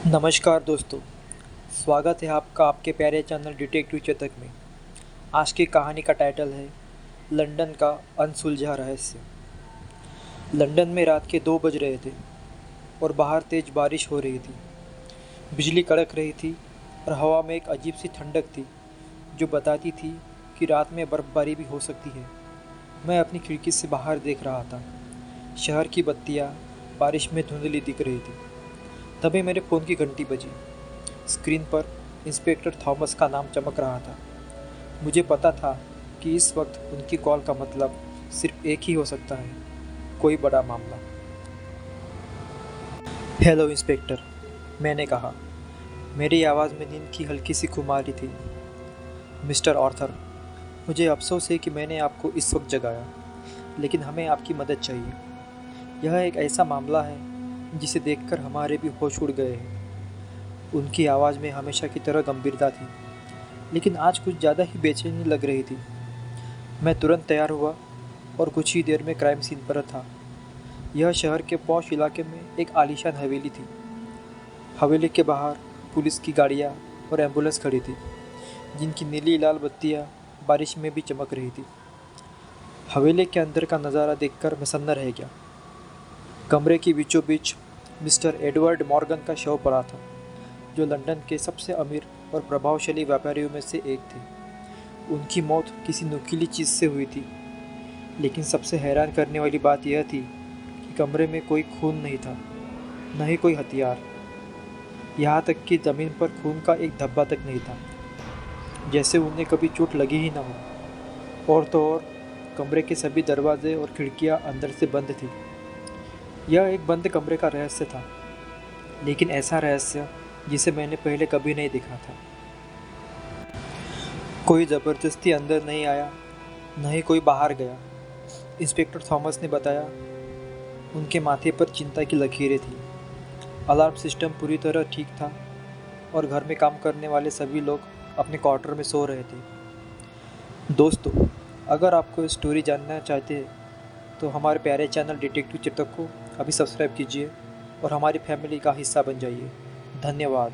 नमस्कार दोस्तों, स्वागत है आपका आपके प्यारे चैनल डिटेक्टिव चेतक में। आज की कहानी का टाइटल है लंदन का अनसुलझा रहस्य। लंदन में रात के 2 बज रहे थे और बाहर तेज बारिश हो रही थी। बिजली कड़क रही थी और हवा में एक अजीब सी ठंडक थी जो बताती थी कि रात में बर्फबारी भी हो सकती है। मैं अपनी खिड़की से बाहर देख रहा था। शहर की बत्तियाँ बारिश में धुंधली दिख रही थी। तभी मेरे फ़ोन की घंटी बजी। स्क्रीन पर इंस्पेक्टर थॉमस का नाम चमक रहा था। मुझे पता था कि इस वक्त उनकी कॉल का मतलब सिर्फ एक ही हो सकता है, कोई बड़ा मामला। हेलो इंस्पेक्टर, मैंने कहा। मेरी आवाज़ में नींद की हल्की सी खुमारी थी। मिस्टर ऑर्थर, मुझे अफसोस है कि मैंने आपको इस वक्त जगाया, लेकिन हमें आपकी मदद चाहिए। यह एक ऐसा मामला है जिसे देखकर हमारे भी होश उड़ गए हैं। उनकी आवाज़ में हमेशा की तरह गंभीरता थी, लेकिन आज कुछ ज़्यादा ही बेचैनी लग रही थी। मैं तुरंत तैयार हुआ और कुछ ही देर में क्राइम सीन पर था। यह शहर के पॉश इलाके में एक आलीशान हवेली थी। हवेली के बाहर पुलिस की गाड़ियाँ और एम्बुलेंस खड़ी थी, जिनकी नीली लाल बत्तियाँ बारिश में भी चमक रही थी। हवेली के अंदर का नज़ारा देखकर मैं सन्न रह गया। कमरे की बीचों बीच मिस्टर एडवर्ड मॉर्गन का शव पड़ा था, जो लंदन के सबसे अमीर और प्रभावशाली व्यापारियों में से एक थे। उनकी मौत किसी नुकीली चीज़ से हुई थी, लेकिन सबसे हैरान करने वाली बात यह थी कि कमरे में कोई खून नहीं था, न ही कोई हथियार। यहाँ तक कि ज़मीन पर खून का एक धब्बा तक नहीं था, जैसे उन्हें कभी चोट लगी ही न हो। और तो और, कमरे के सभी दरवाजे और खिड़कियाँ अंदर से बंद थी। यह एक बंद कमरे का रहस्य था, लेकिन ऐसा रहस्य जिसे मैंने पहले कभी नहीं देखा था। कोई ज़बरदस्ती अंदर नहीं आया, न ही कोई बाहर गया। इंस्पेक्टर थॉमस ने बताया। उनके माथे पर चिंता की लकीरें थीं। अलार्म सिस्टम पूरी तरह ठीक था और घर में काम करने वाले सभी लोग अपने क्वार्टर में सो रहे थे। दोस्तों, अगर आपको ये स्टोरी जानना चाहते हैं तो हमारे प्यारे चैनल डिटेक्टिव चेतक को अभी सब्सक्राइब कीजिए और हमारी फैमिली का हिस्सा बन जाइए। धन्यवाद।